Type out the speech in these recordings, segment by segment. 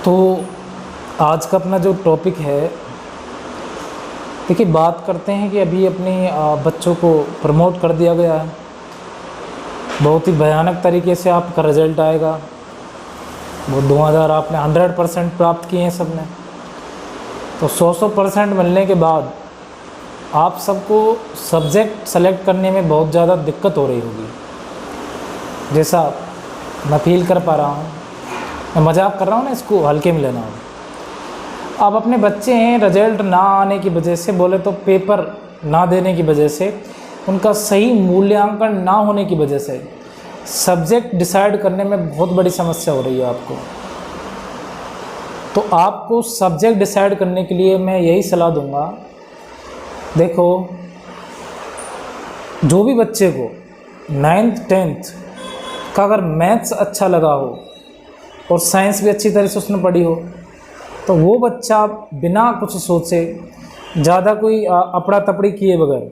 तो आज का अपना जो टॉपिक है, देखिए बात करते हैं कि अभी अपने बच्चों को प्रमोट कर दिया गया है। बहुत ही भयानक तरीके से आपका रिज़ल्ट आएगा। वो 2000 आपने 100% प्राप्त किए हैं सब ने। तो 100% मिलने के बाद आप सबको सब्जेक्ट सेलेक्ट करने में बहुत ज़्यादा दिक्कत हो रही होगी, जैसा मैं फील कर पा रहा हूँ। मैं मजाक कर रहा हूँ ना, इसको हल्के में लेना हो। अब अपने बच्चे हैं, रिजल्ट ना आने की वजह से, बोले तो पेपर ना देने की वजह से, उनका सही मूल्यांकन ना होने की वजह से सब्जेक्ट डिसाइड करने में बहुत बड़ी समस्या हो रही है आपको। तो आपको सब्जेक्ट डिसाइड करने के लिए मैं यही सलाह दूंगा। देखो, जो भी बच्चे को 9th 10th का अगर मैथ्स अच्छा लगा हो और साइंस भी अच्छी तरह से उसने पढ़ी हो, तो वो बच्चा बिना कुछ सोचे, ज़्यादा कोई अपड़ा तपड़ी किए बगैर,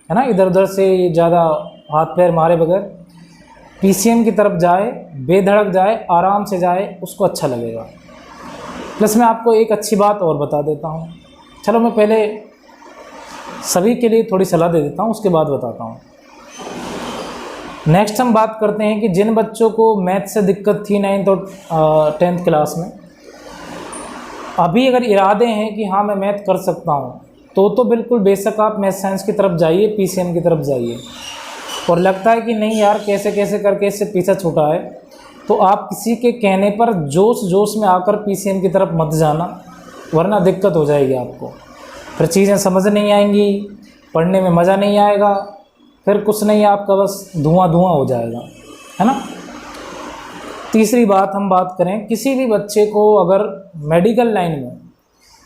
है ना, इधर उधर से ज़्यादा हाथ पैर मारे बगैर पीसीएम की तरफ जाए, बेधड़क जाए, आराम से जाए, उसको अच्छा लगेगा। प्लस मैं आपको एक अच्छी बात और बता देता हूँ। चलो मैं पहले सभी के लिए थोड़ी सलाह दे देता हूँ, उसके बाद बताता हूँ। नेक्स्ट हम बात करते हैं कि जिन बच्चों को मैथ से दिक्कत थी 9th और 10th क्लास में, अभी अगर इरादे हैं कि हाँ मैं मैथ कर सकता हूँ, तो बिल्कुल बेशक आप मैथ साइंस की तरफ जाइए, पीसीएम की तरफ जाइए। और लगता है कि नहीं यार कैसे कैसे करके इससे पीछा छूटा है, तो आप किसी के कहने पर जोश में आकर पीसीएम की तरफ मत जाना, वरना दिक्कत हो जाएगी आपको। फिर चीज़ें समझ नहीं आएंगी, पढ़ने में मज़ा नहीं आएगा, फिर कुछ नहीं, आपका बस धुआं हो जाएगा, है ना। तीसरी बात हम बात करें, किसी भी बच्चे को अगर मेडिकल लाइन में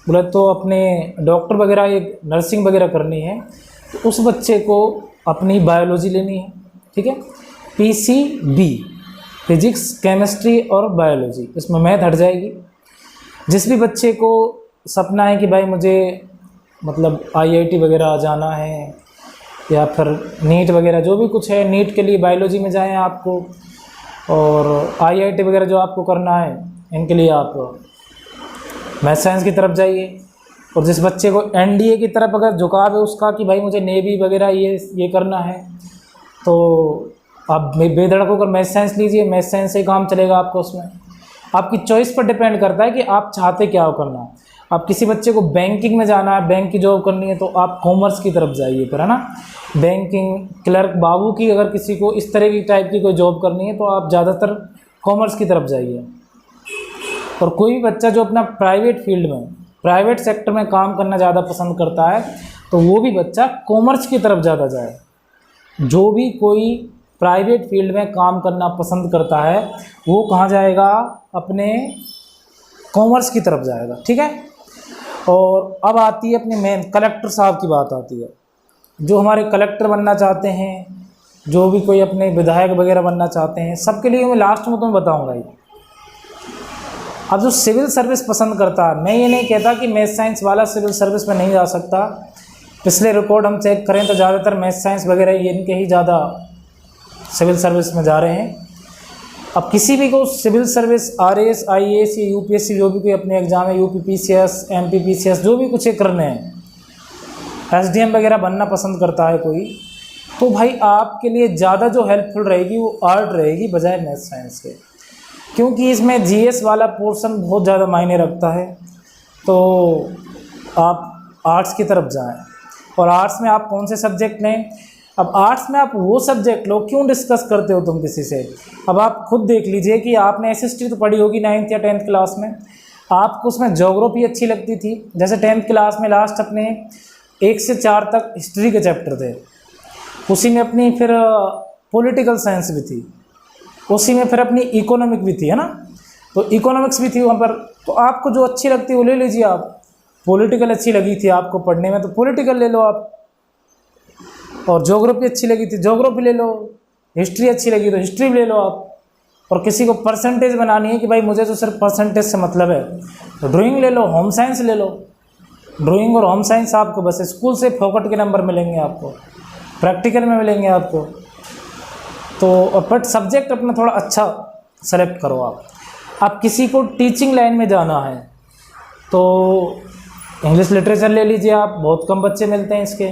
बोले तो अपने डॉक्टर वगैरह, एक नर्सिंग वगैरह करनी है, तो उस बच्चे को अपनी बायोलॉजी लेनी है, ठीक है। पीसीबी, फिजिक्स, केमिस्ट्री और बायोलॉजी, इसमें मैथ हट जाएगी। जिस भी बच्चे को सपना है कि भाई मुझे मतलब आईआईटी वगैरह जाना है, या फिर नीट वगैरह जो भी कुछ है, नीट के लिए बायोलॉजी में जाएं आपको, और आईआईटी वगैरह जो आपको करना है, इनके लिए आप मैथ साइंस की तरफ जाइए। और जिस बच्चे को एनडीए की तरफ अगर झुकाव है उसका कि भाई मुझे नेवी वगैरह ये करना है, तो आप बेधड़क होकर मैथ साइंस लीजिए, मैथ साइंस से काम चलेगा आपको। उसमें आपकी चॉइस पर डिपेंड करता है कि आप चाहते क्या हो करना। आप किसी बच्चे को बैंकिंग में जाना है, बैंक की जॉब करनी है, तो आप कॉमर्स की तरफ जाइए फिर, है ना। बैंकिंग, क्लर्क बाबू की अगर किसी को इस तरह की टाइप की कोई जॉब करनी है, तो आप ज़्यादातर कॉमर्स की तरफ जाइए। और कोई भी बच्चा जो अपना प्राइवेट फील्ड में, प्राइवेट सेक्टर में काम करना ज़्यादा पसंद करता है, तो वो भी बच्चा कॉमर्स की तरफ ज़्यादा जाए। जो भी कोई प्राइवेट फील्ड में काम करना पसंद करता है, वो कहाँ जाएगा? अपने कॉमर्स की तरफ जाएगा, ठीक है। और अब आती है अपने मेन कलेक्टर साहब की बात आती है। जो हमारे कलेक्टर बनना चाहते हैं, जो भी कोई अपने विधायक वगैरह बनना चाहते हैं, सबके लिए मैं लास्ट में तुम्हें बताऊंगा ही। अब जो सिविल सर्विस पसंद करता है, मैं ये नहीं कहता कि मैथ साइंस वाला सिविल सर्विस में नहीं जा सकता। पिछले रिकॉर्ड हम चेक करें तो ज़्यादातर मैथ साइंस वगैरह ये इनके ही ज़्यादा सिविल सर्विस में जा रहे हैं। अब किसी भी को सिविल सर्विस, आरएएस, आईएएस या यूपीएससी जो भी कोई अपने एग्जाम है, यूपीपीसीएस, एमपीपीसीएस जो भी कुछ करने हैं, एसडीएम वगैरह बनना पसंद करता है कोई, तो भाई आपके लिए ज़्यादा जो हेल्पफुल रहेगी वो आर्ट रहेगी बजाय मैथ साइंस के, क्योंकि इसमें जीएस वाला पोर्शन बहुत ज़्यादा मायने रखता है। तो आप आर्ट्स की तरफ जाएं। और आर्ट्स में आप कौन से सब्जेक्ट लें? अब आर्ट्स में आप वो सब्जेक्ट लो, क्यों डिस्कस करते हो तुम किसी से? अब आप खुद देख लीजिए कि आपने एसएसटी तो पढ़ी होगी 9th या 10th क्लास में, आपको उसमें ज्योग्राफी अच्छी लगती थी। जैसे 10th क्लास में लास्ट अपने 1 से 4 तक हिस्ट्री के चैप्टर थे, उसी में अपनी फिर पॉलिटिकल साइंस भी थी, उसी में फिर अपनी इकोनॉमिक भी थी, है ना। तो इकोनॉमिक्स भी थी वहाँ पर। तो आपको जो अच्छी लगती है वो ले लीजिए आप। पॉलिटिकल अच्छी लगी थी आपको पढ़ने में, तो पॉलिटिकल ले लो आप। और ज्योग्राफी अच्छी लगी थी, ज्योग्राफी ले लो। हिस्ट्री अच्छी लगी तो हिस्ट्री भी ले लो आप। और किसी को परसेंटेज बनानी है कि भाई मुझे तो सिर्फ परसेंटेज से मतलब है, तो ड्राइंग ले लो, होम साइंस ले लो। ड्राइंग और होम साइंस आपको बस स्कूल से फोकट के नंबर मिलेंगे, आपको प्रैक्टिकल में मिलेंगे आपको। तो बट सब्जेक्ट अपना थोड़ा अच्छा सेलेक्ट करो आप। अब किसी को टीचिंग लाइन में जाना है तो इंग्लिश लिटरेचर ले लीजिए आप, बहुत कम बच्चे मिलते हैं इसके।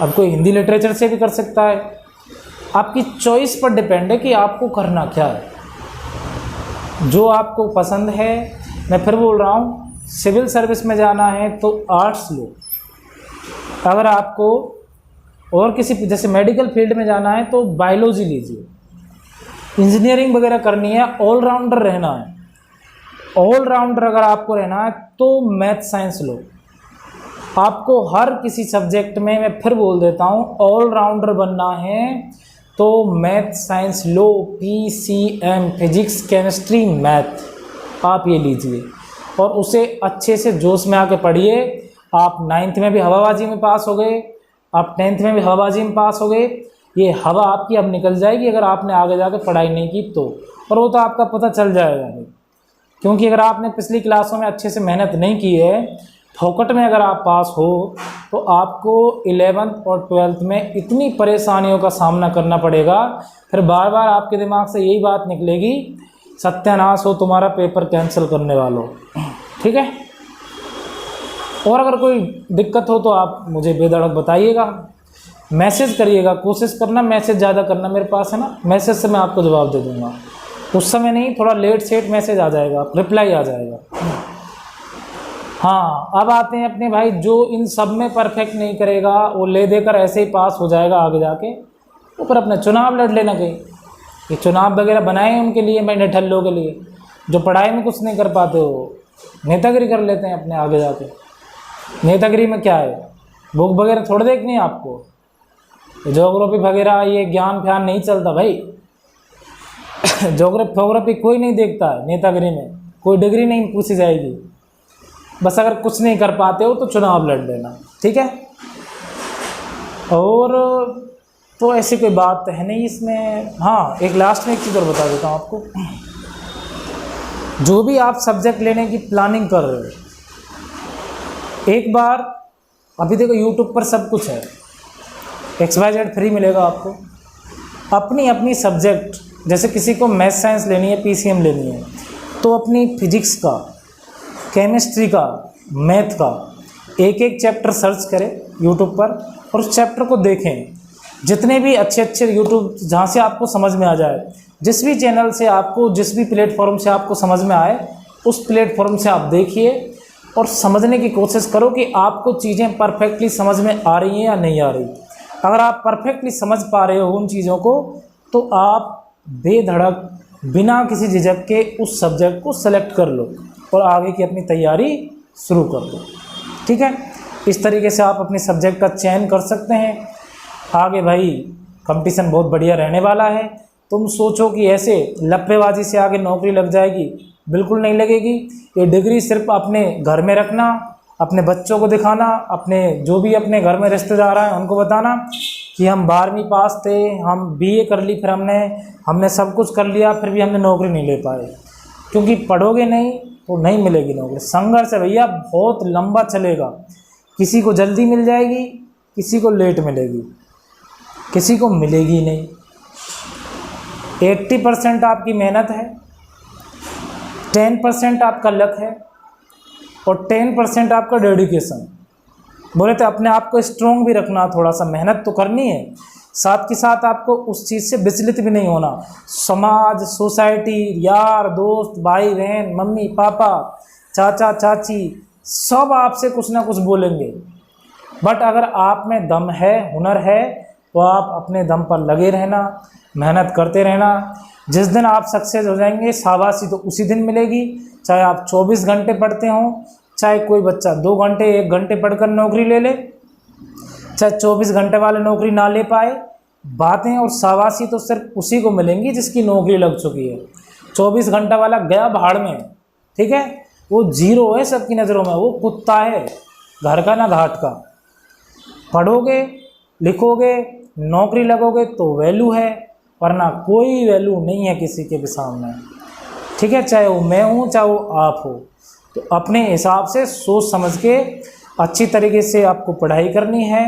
अब कोई हिंदी लिटरेचर से भी कर सकता है, आपकी चॉइस पर डिपेंड है कि आपको करना क्या है, जो आपको पसंद है। मैं फिर बोल रहा हूँ, सिविल सर्विस में जाना है तो आर्ट्स लो, अगर आपको और किसी जैसे मेडिकल फील्ड में जाना है तो बायोलॉजी लीजिए, इंजीनियरिंग वगैरह करनी है, ऑलराउंडर रहना है, ऑलराउंडर अगर आपको रहना है तो मैथ साइंस लो। आपको हर किसी सब्जेक्ट में, मैं फिर बोल देता हूँ, ऑलराउंडर बनना है तो मैथ साइंस लो, PCM, फिजिक्स केमिस्ट्री मैथ आप ये लीजिए और उसे अच्छे से जोश में आके पढ़िए। आप 9th में भी हवाबाजी में पास हो गए, आप 10th में भी हवाबाजी में पास हो गए, ये हवा आपकी अब निकल जाएगी अगर आपने आगे जाके पढ़ाई नहीं की तो, और वो तो आपका पता चल जाएगा नहीं, क्योंकि अगर आपने पिछली क्लासों में अच्छे से मेहनत नहीं की है, फोकट में अगर आप पास हो तो आपको 11th और 12th में इतनी परेशानियों का सामना करना पड़ेगा, फिर बार बार आपके दिमाग से यही बात निकलेगी, सत्यानाश हो तुम्हारा, पेपर कैंसिल करने वालों। ठीक है, और अगर कोई दिक्कत हो तो आप मुझे बेधड़क बताइएगा, मैसेज करिएगा, कोशिश करना मैसेज ज़्यादा करना, मेरे पास है ना, मैसेज से मैं आपको जवाब दे दूँगा, उस समय नहीं, थोड़ा लेट सेट मैसेज आ जाएगा, रिप्लाई आ जाएगा। हाँ, अब आते हैं अपने भाई, जो इन सब में परफेक्ट नहीं करेगा वो ले देकर ऐसे ही पास हो जाएगा आगे जाके, तो फिर अपने चुनाव लड़ लेना कहीं। ये चुनाव वगैरह बनाए हैं उनके लिए, मैं निठल्लों के लिए, जो पढ़ाई में कुछ नहीं कर पाते हो नेतागिरी कर लेते हैं अपने आगे जाके। नेतागिरी में क्या है, बुक वगैरह थोड़ा देखनी है आपको, ज्योग्राफी वगैरह ये ज्ञान फ्यान नहीं चलता भाई। ज्योग्राफी कोई नहीं देखता है नेतागिरी में, कोई डिग्री नहीं पूछी जाएगी, बस अगर कुछ नहीं कर पाते हो तो चुनाव लड़ लेना। ठीक है, और तो ऐसी कोई बात है नहीं इसमें। हाँ, एक लास्ट में एक चीज़ और बता देता हूँ आपको, जो भी आप सब्जेक्ट लेने की प्लानिंग कर रहे हो, एक बार, अभी देखो यूट्यूब पर सब कुछ है, XYZ फ्री मिलेगा आपको, अपनी अपनी सब्जेक्ट, जैसे किसी को मैथ साइंस लेनी है, PCM लेनी है, तो अपनी फिजिक्स का, केमिस्ट्री का, मैथ का एक एक चैप्टर सर्च करें यूट्यूब पर और उस चैप्टर को देखें। जितने भी अच्छे अच्छे यूट्यूब, जहाँ से आपको समझ में आ जाए, जिस भी चैनल से आपको, जिस भी प्लेटफॉर्म से आपको समझ में आए, उस प्लेटफॉर्म से आप देखिए और समझने की कोशिश करो कि आपको चीज़ें परफेक्टली समझ में आ रही हैं या नहीं आ रही। अगर आप परफेक्टली समझ पा रहे हो उन चीज़ों को तो आप बेधड़क, बिना किसी झिझक के उस सब्जेक्ट को सेलेक्ट कर लो और आगे की अपनी तैयारी शुरू कर दो। ठीक है, इस तरीके से आप अपने सब्जेक्ट का चयन कर सकते हैं। आगे भाई कंपटीशन बहुत बढ़िया रहने वाला है। तुम सोचो कि ऐसे लप्पेबाजी से आगे नौकरी लग जाएगी, बिल्कुल नहीं लगेगी। ये डिग्री सिर्फ अपने घर में रखना, अपने बच्चों को दिखाना, अपने जो भी अपने घर में रिश्तेदार हैं उनको बताना कि हम 12वीं पास थे, हम BA कर ली, फिर हमने सब कुछ कर लिया, फिर भी हमने नौकरी नहीं ले पाए। क्योंकि पढ़ोगे नहीं तो नहीं मिलेगी नौकरी। संघर्ष है भैया, बहुत लंबा चलेगा। किसी को जल्दी मिल जाएगी, किसी को लेट मिलेगी, किसी को मिलेगी नहीं। 80% आपकी मेहनत है, 10% आपका लक है और 10% आपका डेडिकेशन। बोले तो अपने आप को स्ट्रॉन्ग भी रखना, थोड़ा सा मेहनत तो करनी है, साथ के साथ आपको उस चीज़ से विचलित भी नहीं होना। समाज, सोसाइटी, यार दोस्त, भाई बहन, मम्मी पापा, चाचा चाची, सब आपसे कुछ ना कुछ बोलेंगे, बट अगर आप में दम है, हुनर है, तो आप अपने दम पर लगे रहना, मेहनत करते रहना। जिस दिन आप सक्सेस हो जाएंगे, शाबाशी तो उसी दिन मिलेगी। चाहे आप 24 घंटे पढ़ते हों, चाहे कोई बच्चा 2 घंटे 1 घंटे पढ़कर नौकरी ले ले, चाहे 24 घंटे वाले नौकरी ना ले पाए, बातें और शाबाशी तो सिर्फ उसी को मिलेंगी जिसकी नौकरी लग चुकी है। 24 घंटा वाला गया भाड़ में, ठीक है, वो जीरो है सबकी नज़रों में, वो कुत्ता है, घर का ना घाट का। पढ़ोगे, लिखोगे, नौकरी लगोगे तो वैल्यू है, वरना कोई वैल्यू नहीं है किसी के भी सामने। ठीक है, चाहे वो मैं हूँ, चाहे वो आप हो। तो अपने हिसाब से सोच समझ के अच्छी तरीके से आपको पढ़ाई करनी है।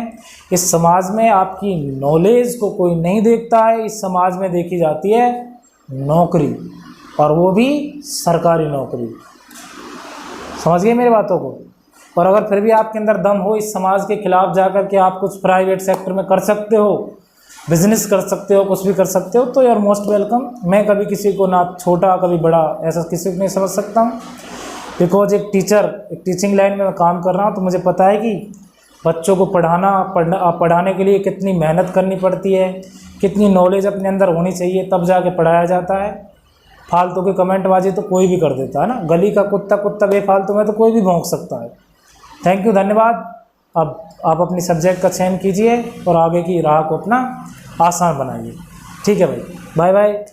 इस समाज में आपकी नॉलेज को कोई नहीं देखता है, इस समाज में देखी जाती है नौकरी। और वो भी सरकारी नौकरी। समझ गए मेरी बातों को। और अगर फिर भी आपके अंदर दम हो इस समाज के खिलाफ जाकर के आप कुछ प्राइवेट सेक्टर में कर सकते हो, बिजनेस कर सकते हो, कुछ भी कर सकते हो, तो यू आर मोस्ट वेलकम। मैं कभी किसी को ना छोटा कभी बड़ा ऐसा किसी को नहीं समझ सकता हूँ, बिकॉज एक टीचिंग लाइन में मैं काम कर रहा हूँ, तो मुझे पता है कि बच्चों को पढ़ाने के लिए कितनी मेहनत करनी पड़ती है, कितनी नॉलेज अपने अंदर होनी चाहिए, तब जाके पढ़ाया जाता है। फालतू की कमेंटबाजी तो कोई भी कर देता है ना, गली का कुत्ता बेफालतू में तो कोई भी भौंक सकता है। थैंक यू, धन्यवाद। अब आप अपनी सब्जेक्ट का चयन कीजिए और आगे की राह को अपना आसान बनाइए। ठीक है भाई, बाय बाय।